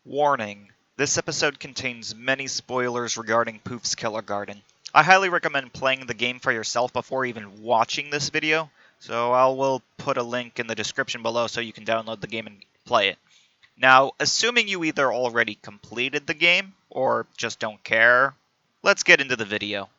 Warning: this episode contains many spoilers regarding Poof's Kindergarten. I highly recommend playing the game for yourself before even watching this video, so I will put a link in the description below so you can download the game and play it. Now, assuming you either already completed the game, or just don't care, let's get into the video.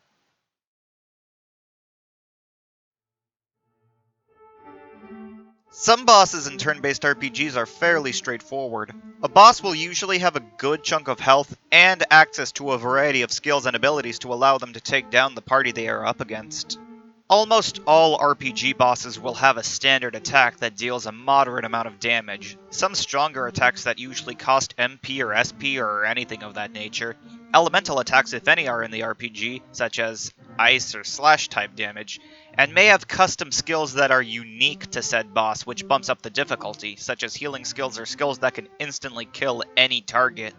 Some bosses in turn-based RPGs are fairly straightforward. A boss will usually have a good chunk of health and access to a variety of skills and abilities to allow them to take down the party they are up against. Almost all RPG bosses will have a standard attack that deals a moderate amount of damage, some stronger attacks that usually cost MP or SP or anything of that nature, elemental attacks if any are in the RPG, such as ice or slash type damage, and may have custom skills that are unique to said boss, which bumps up the difficulty, such as healing skills or skills that can instantly kill any target.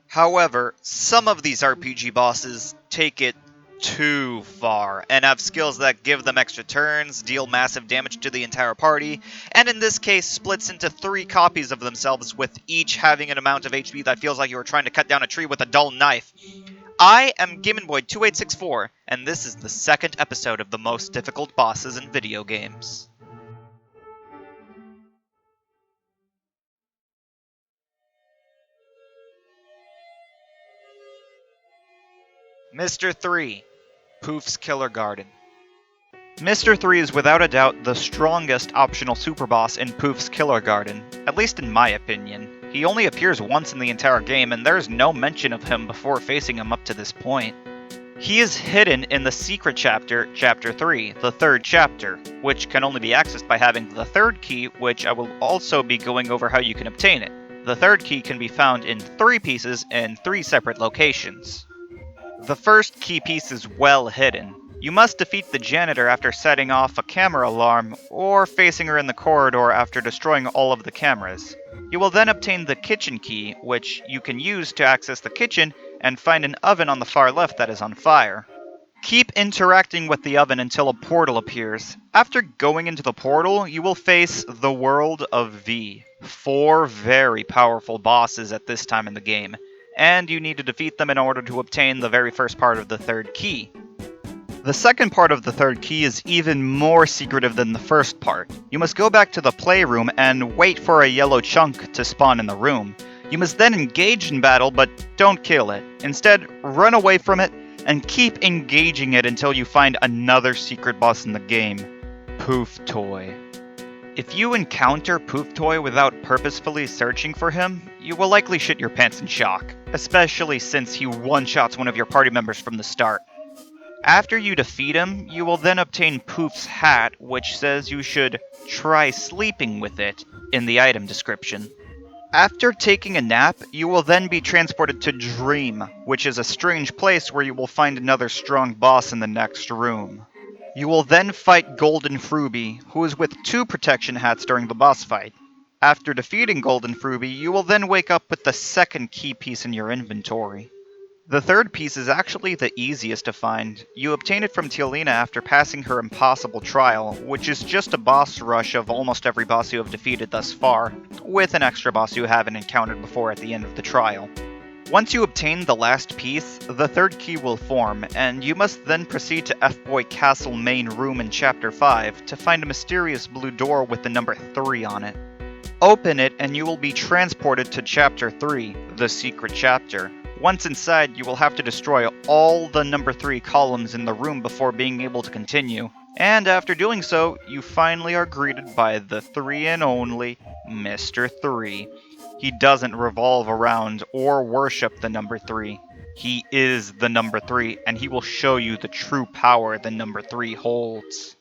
However, some of these RPG bosses take it too far, and have skills that give them extra turns, deal massive damage to the entire party, and in this case splits into 3 copies of themselves, with each having an amount of HP that feels like you were trying to cut down a tree with a dull knife. I am GaminBoy2864, and this is the second episode of the most difficult bosses in video games. Mr. 3, Poof's Kindergarten. Mr. 3 is without a doubt the strongest optional super boss in Poof's Kindergarten, at least in my opinion. He only appears once in the entire game, and there's no mention of him before facing him up to this point. He is hidden in the secret chapter, Chapter 3, the third chapter, which can only be accessed by having the third key, which I will also be going over how you can obtain it. The third key can be found in 3 pieces in 3 separate locations. The first key piece is well hidden. You must defeat the janitor after setting off a camera alarm, or facing her in the corridor after destroying all of the cameras. You will then obtain the kitchen key, which you can use to access the kitchen and find an oven on the far left that is on fire. Keep interacting with the oven until a portal appears. After going into the portal, you will face the World of V. 4 very powerful bosses at this time in the game, and you need to defeat them in order to obtain the very first part of the third key. The second part of the third key is even more secretive than the first part. You must go back to the playroom and wait for a yellow chunk to spawn in the room. You must then engage in battle, but don't kill it. Instead, run away from it and keep engaging it until you find another secret boss in the game, Poof Toy. If you encounter Poof Toy without purposefully searching for him, you will likely shit your pants in shock, especially since he one-shots one of your party members from the start. After you defeat him, you will then obtain Poof's hat, which says you should try sleeping with it in the item description. After taking a nap, you will then be transported to Dream, which is a strange place where you will find another strong boss in the next room. You will then fight Golden Fruby, who is with 2 protection hats during the boss fight. After defeating Golden Fruby, you will then wake up with the second key piece in your inventory. The third piece is actually the easiest to find. You obtain it from Tialina after passing her impossible trial, which is just a boss rush of almost every boss you have defeated thus far, with an extra boss you haven't encountered before at the end of the trial. Once you obtain the last piece, the third key will form, and you must then proceed to F-Boy Castle main room in Chapter 5 to find a mysterious blue door with the number 3 on it. Open it and you will be transported to Chapter 3, the secret chapter. Once inside, you will have to destroy all the number 3 columns in the room before being able to continue. And after doing so, you finally are greeted by the 3 and only Mr. 3. He doesn't revolve around or worship the number 3. He is the number 3, and he will show you the true power the number 3 holds.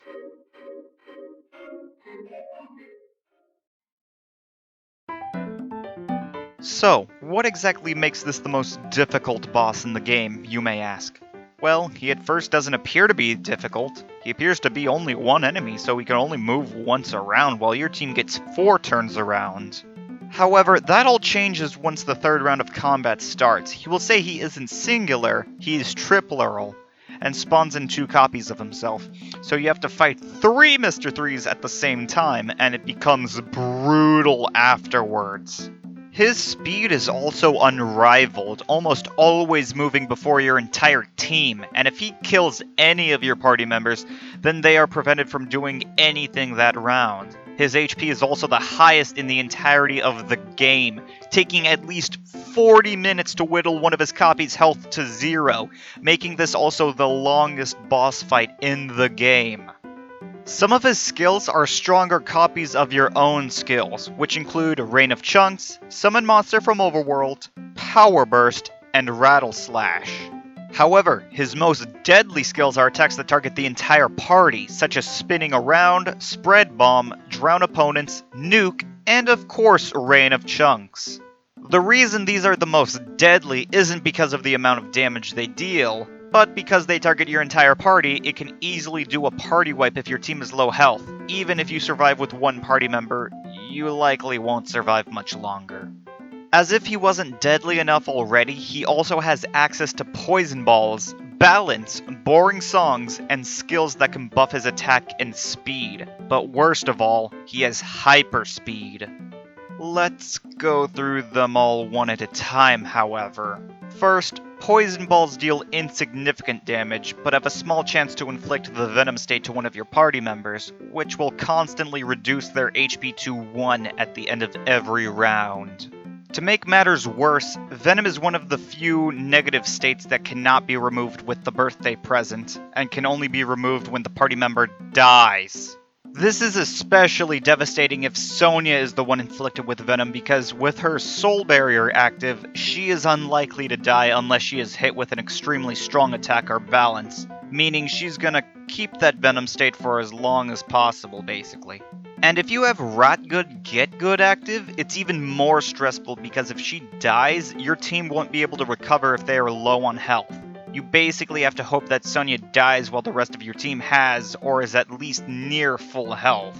So, what exactly makes this the most difficult boss in the game, you may ask? Well, he at first doesn't appear to be difficult. He appears to be only 1 enemy, so he can only move once around while your team gets 4 turns around. However, that all changes once the third round of combat starts. He will say he isn't singular, he is triplural, and spawns in 2 copies of himself. So you have to fight 3 Mr. 3s at the same time, and it becomes brutal afterwards. His speed is also unrivaled, almost always moving before your entire team, and if he kills any of your party members, then they are prevented from doing anything that round. His HP is also the highest in the entirety of the game, taking at least 40 minutes to whittle one of his copies' health to 0, making this also the longest boss fight in the game. Some of his skills are stronger copies of your own skills, which include Rain of Chunks, Summon Monster from Overworld, Power Burst, and Rattle Slash. However, his most deadly skills are attacks that target the entire party, such as Spinning Around, Spread Bomb, Drown Opponents, Nuke, and of course Rain of Chunks. The reason these are the most deadly isn't because of the amount of damage they deal, but because they target your entire party, it can easily do a party wipe if your team is low health. Even if you survive with one party member, you likely won't survive much longer. As if he wasn't deadly enough already, he also has access to poison balls, balance, boring songs, and skills that can buff his attack and speed. But worst of all, he has hyper speed. Let's go through them all one at a time, however. First, poison balls deal insignificant damage, but have a small chance to inflict the Venom state to one of your party members, which will constantly reduce their HP to 1 at the end of every round. To make matters worse, Venom is one of the few negative states that cannot be removed with the birthday present, and can only be removed when the party member dies. This is especially devastating if Sonya is the one inflicted with Venom, because with her Soul Barrier active, she is unlikely to die unless she is hit with an extremely strong attack or balance, meaning she's gonna keep that Venom state for as long as possible, basically. And if you have Rot Good Get Good active, it's even more stressful because if she dies, your team won't be able to recover if they are low on health. You basically have to hope that Sonya dies while the rest of your team has, or is at least near full health.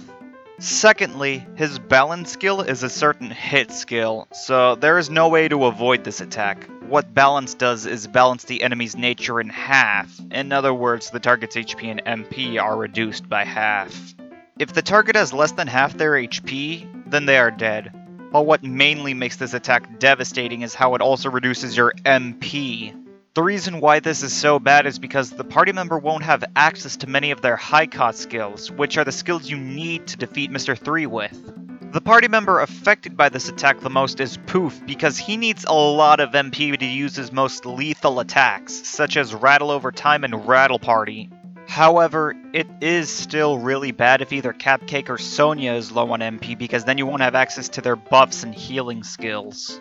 Secondly, his balance skill is a certain hit skill, so there is no way to avoid this attack. What balance does is balance the enemy's nature in half. In other words, the target's HP and MP are reduced by half. If the target has less than half their HP, then they are dead. But what mainly makes this attack devastating is how it also reduces your MP. The reason why this is so bad is because the party member won't have access to many of their high-cost skills, which are the skills you need to defeat Mr. 3 with. The party member affected by this attack the most is Poof, because he needs a lot of MP to use his most lethal attacks, such as Rattle Over Time and Rattle Party. However, it is still really bad if either Cupcake or Sonya is low on MP, because then you won't have access to their buffs and healing skills.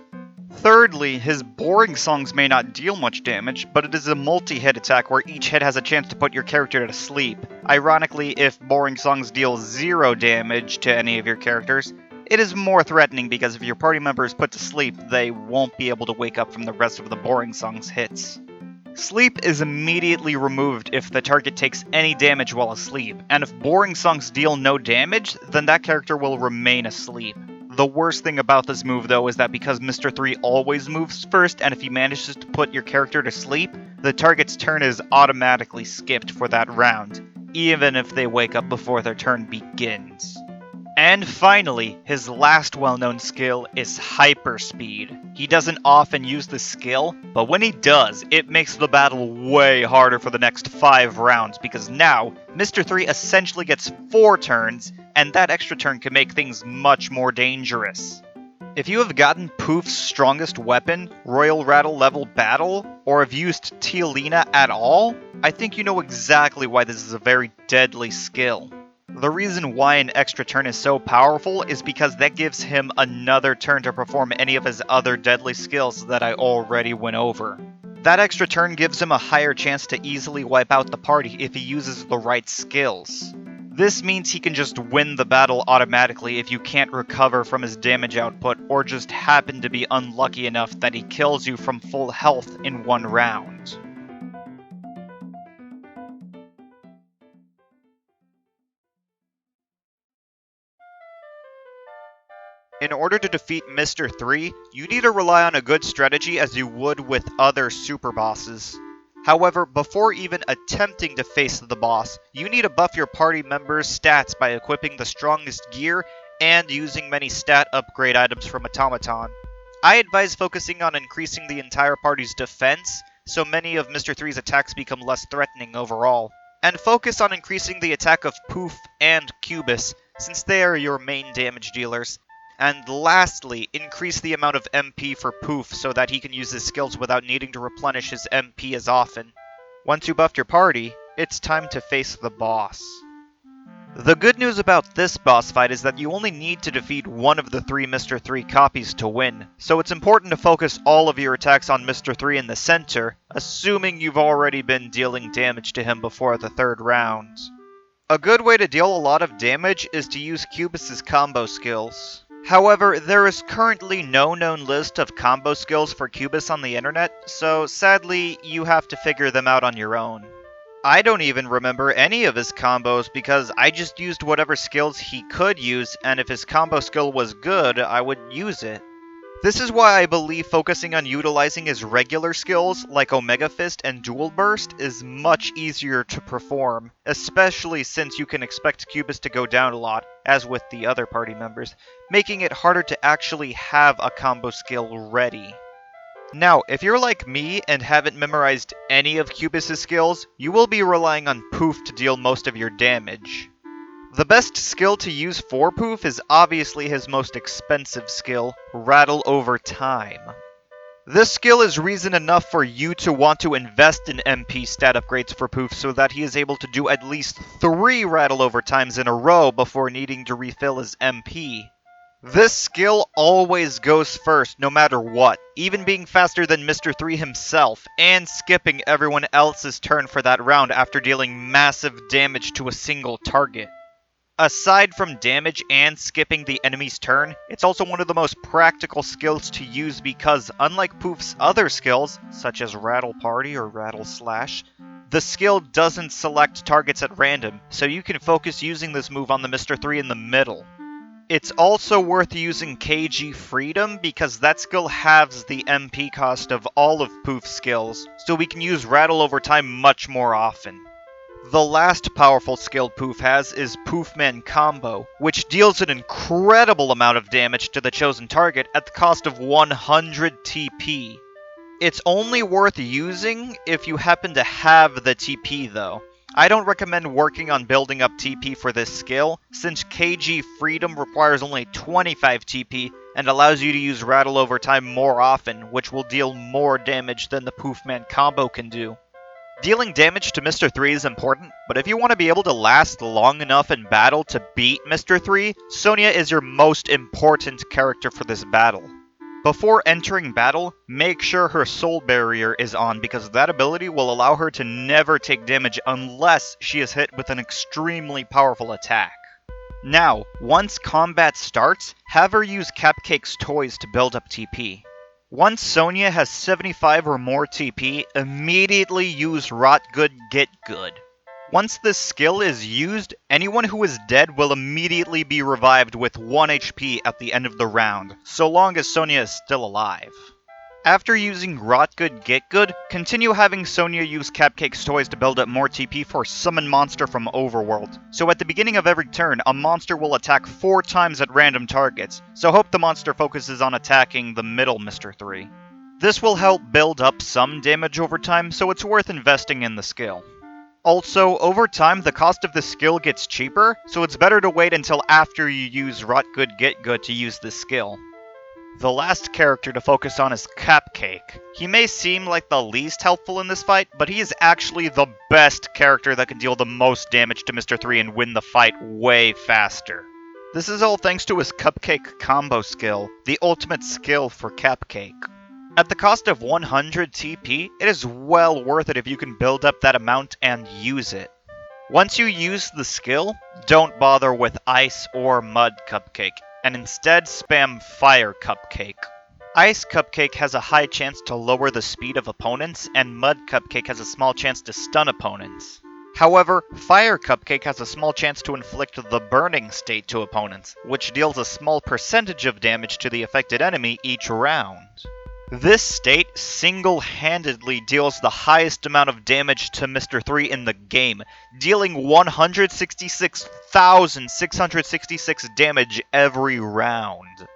Thirdly, his boring songs may not deal much damage, but it is a multi-hit attack where each hit has a chance to put your character to sleep. Ironically, if boring songs deal 0 damage to any of your characters, it is more threatening because if your party member is put to sleep, they won't be able to wake up from the rest of the boring songs hits. Sleep is immediately removed if the target takes any damage while asleep, and if boring songs deal no damage, then that character will remain asleep. The worst thing about this move, though, is that because Mr. 3 always moves first, and if he manages to put your character to sleep, the target's turn is automatically skipped for that round, even if they wake up before their turn begins. And finally, his last well-known skill is Hyperspeed. He doesn't often use this skill, but when he does, it makes the battle way harder for the next 5 rounds, because now, Mr. 3 essentially gets 4 turns, and that extra turn can make things much more dangerous. If you have gotten Poof's strongest weapon, Royal Rattle level battle, or have used Tialina at all, I think you know exactly why this is a very deadly skill. The reason why an extra turn is so powerful is because that gives him another turn to perform any of his other deadly skills that I already went over. That extra turn gives him a higher chance to easily wipe out the party if he uses the right skills. This means he can just win the battle automatically if you can't recover from his damage output or just happen to be unlucky enough that he kills you from full health in one round. In order to defeat Mr. 3, you need to rely on a good strategy as you would with other super bosses. However, before even attempting to face the boss, you need to buff your party members' stats by equipping the strongest gear and using many stat upgrade items from Automaton. I advise focusing on increasing the entire party's defense, so many of Mr. Three's attacks become less threatening overall. And focus on increasing the attack of Poof and Cubus, since they are your main damage dealers. And lastly, increase the amount of MP for Poof so that he can use his skills without needing to replenish his MP as often. Once you buffed your party, it's time to face the boss. The good news about this boss fight is that you only need to defeat one of the 3 Mr. 3 copies to win, so it's important to focus all of your attacks on Mr. 3 in the center, assuming you've already been dealing damage to him before the 3rd round. A good way to deal a lot of damage is to use Cubus's combo skills. However, there is currently no known list of combo skills for Cubus on the internet, so sadly, you have to figure them out on your own. I don't even remember any of his combos because I just used whatever skills he could use, and if his combo skill was good, I would use it. This is why I believe focusing on utilizing his regular skills, like Omega Fist and Dual Burst, is much easier to perform, especially since you can expect Cubus to go down a lot, as with the other party members, making it harder to actually have a combo skill ready. Now, if you're like me and haven't memorized any of Cubus's skills, you will be relying on Poof to deal most of your damage. The best skill to use for Poof is obviously his most expensive skill, Rattle Over Time. This skill is reason enough for you to want to invest in MP stat upgrades for Poof so that he is able to do at least 3 Rattle Over Times in a row before needing to refill his MP. This skill always goes first, no matter what, even being faster than Mr. 3 himself, and skipping everyone else's turn for that round after dealing massive damage to a single target. Aside from damage and skipping the enemy's turn, it's also one of the most practical skills to use because, unlike Poof's other skills, such as Rattle Party or Rattle Slash, the skill doesn't select targets at random, so you can focus using this move on the Mr. 3 in the middle. It's also worth using KG Freedom because that skill halves the MP cost of all of Poof's skills, so we can use Rattle Over Time much more often. The last powerful skill Poof has is Poofman Combo, which deals an incredible amount of damage to the chosen target at the cost of 100 TP. It's only worth using if you happen to have the TP though. I don't recommend working on building up TP for this skill, since KG Freedom requires only 25 TP and allows you to use Rattle Over Time more often, which will deal more damage than the Poofman combo can do. Dealing damage to Mr. 3 is important, but if you want to be able to last long enough in battle to beat Mr. 3, Sonia is your most important character for this battle. Before entering battle, make sure her Soul Barrier is on because that ability will allow her to never take damage unless she is hit with an extremely powerful attack. Now, once combat starts, have her use Cupcake's toys to build up TP. Once Sonia has 75 or more TP, immediately use Rot Good Get Good. Once this skill is used, anyone who is dead will immediately be revived with 1 HP at the end of the round, so long as Sonia is still alive. After using Rot Good Get Good, continue having Sonia use Cupcake's toys to build up more TP for Summon Monster from Overworld. So at the beginning of every turn, a monster will attack 4 times at random targets, so hope the monster focuses on attacking the middle Mr. 3. This will help build up some damage over time, so it's worth investing in the skill. Also, over time, the cost of the skill gets cheaper, so it's better to wait until after you use Rot Good Get Good to use this skill. The last character to focus on is Cupcake. He may seem like the least helpful in this fight, but he is actually the best character that can deal the most damage to Mr. 3 and win the fight way faster. This is all thanks to his Cupcake combo skill, the ultimate skill for Cupcake. At the cost of 100 TP, it is well worth it if you can build up that amount and use it. Once you use the skill, don't bother with Ice or Mud Cupcake, and instead spam Fire Cupcake. Ice Cupcake has a high chance to lower the speed of opponents, and Mud Cupcake has a small chance to stun opponents. However, Fire Cupcake has a small chance to inflict the Burning State to opponents, which deals a small percentage of damage to the affected enemy each round. This state single-handedly deals the highest amount of damage to Mr. 3 in the game, dealing 166,666 damage every round.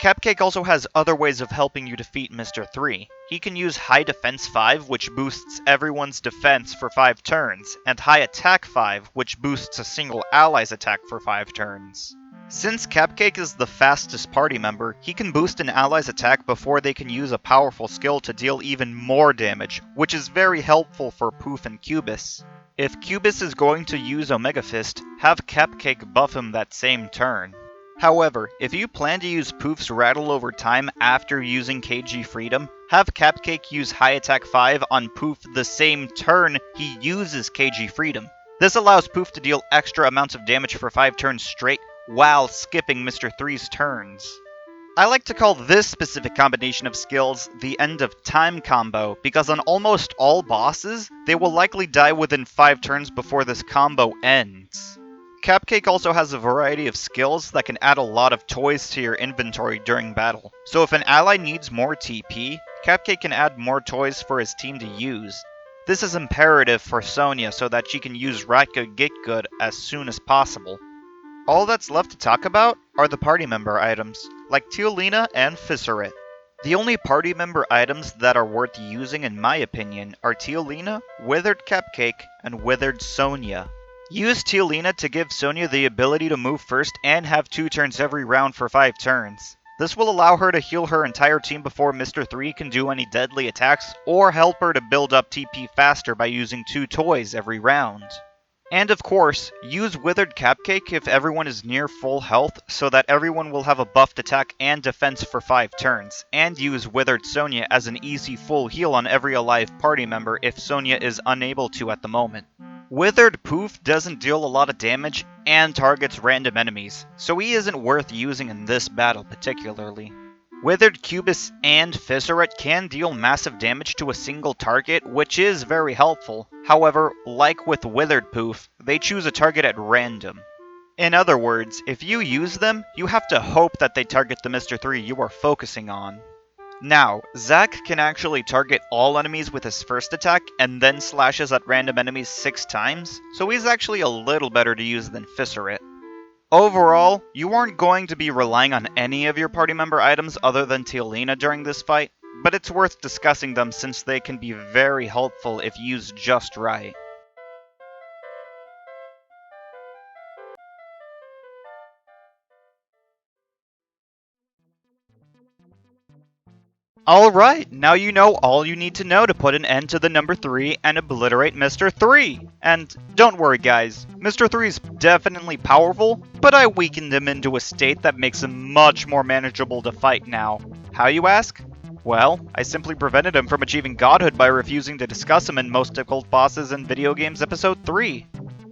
Cupcake also has other ways of helping you defeat Mr. 3. He can use High Defense 5, which boosts everyone's defense for 5 turns, and High Attack 5, which boosts a single ally's attack for 5 turns. Since Cupcake is the fastest party member, he can boost an ally's attack before they can use a powerful skill to deal even more damage, which is very helpful for Poof and Cubis. If Cubis is going to use Omega Fist, have Cupcake buff him that same turn. However, if you plan to use Poof's Rattle over time after using KG Freedom, have Cupcake use High Attack 5 on Poof the same turn he uses KG Freedom. This allows Poof to deal extra amounts of damage for 5 turns straight while skipping Mr. 3's turns. I like to call this specific combination of skills the End of Time combo, because on almost all bosses, they will likely die within 5 turns before this combo ends. Cupcake also has a variety of skills that can add a lot of toys to your inventory during battle. So if an ally needs more TP, Cupcake can add more toys for his team to use. This is imperative for Sonya so that she can use Right Good Get Good as soon as possible. All that's left to talk about are the party member items, like Teolina and Fissurit. The only party member items that are worth using in my opinion are Teolina, Withered Cupcake, and Withered Sonya. Use Teolina to give Sonya the ability to move first and have 2 turns every round for 5 turns. This will allow her to heal her entire team before Mr. 3 can do any deadly attacks, or help her to build up TP faster by using 2 toys every round. And of course, use Withered Cupcake if everyone is near full health, so that everyone will have a buffed attack and defense for 5 turns, and use Withered Sonya as an easy full heal on every alive party member if Sonya is unable to at the moment. Withered Poof doesn't deal a lot of damage and targets random enemies, so he isn't worth using in this battle particularly. Withered Cubis and Fissurit can deal massive damage to a single target, which is very helpful. However, like with Withered Poof, they choose a target at random. In other words, if you use them, you have to hope that they target the Mr. 3 you are focusing on. Now, Zack can actually target all enemies with his first attack and then slashes at random enemies 6 times, so he's actually a little better to use than Fissurit. Overall, you aren't going to be relying on any of your party member items other than Teolina during this fight, but it's worth discussing them since they can be very helpful if used just right. Alright, now you know all you need to know to put an end to the number 3 and obliterate Mr. 3. And don't worry guys, Mr. 3 is definitely powerful, but I weakened him into a state that makes him much more manageable to fight now. How, you ask? Well, I simply prevented him from achieving godhood by refusing to discuss him in Most Difficult Bosses in Video Games Episode 3.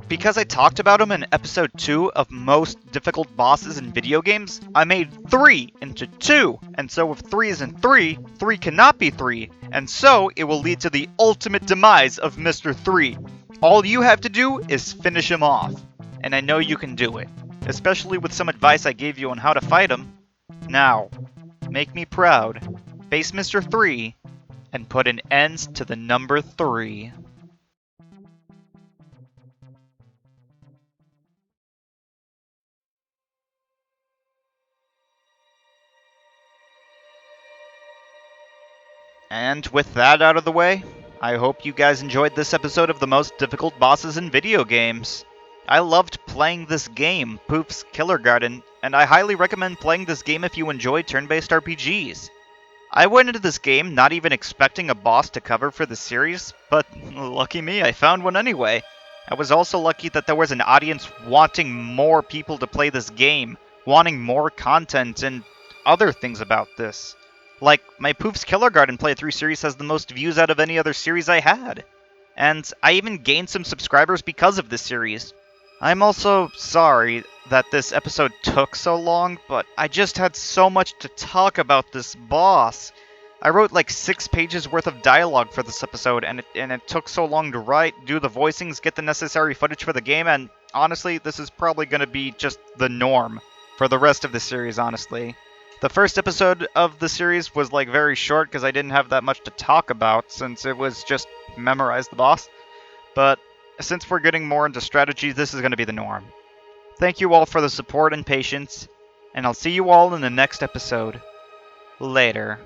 Because I talked about him in Episode 2 of Most Difficult Bosses in Video Games, I made 3 into 2, and so if 3 isn't 3, 3 cannot be 3, and so it will lead to the ultimate demise of Mr. 3. All you have to do is finish him off, and I know you can do it, especially with some advice I gave you on how to fight him. Now, make me proud, face Mr. 3, and put an end to the number 3. And with that out of the way, I hope you guys enjoyed this episode of the Most Difficult Bosses in Video Games. I loved playing this game, Poof's Killer Garden, and I highly recommend playing this game if you enjoy turn-based RPGs. I went into this game not even expecting a boss to cover for the series, but lucky me, I found one anyway. I was also lucky that there was an audience wanting more people to play this game, wanting more content and other things about this. Like, my Poof's Killer Garden playthrough series has the most views out of any other series I had. And I even gained some subscribers because of this series. I'm also sorry that this episode took so long, but I just had so much to talk about this boss. I wrote like 6 pages worth of dialogue for this episode, and it took so long to write, do the voicings, get the necessary footage for the game, and honestly, this is probably going to be just the norm for the rest of the series, honestly. The first episode of the series was like very short because I didn't have that much to talk about since it was just memorize the boss. But since we're getting more into strategy, this is going to be the norm. Thank you all for the support and patience. and I'll see you all in the next episode. Later.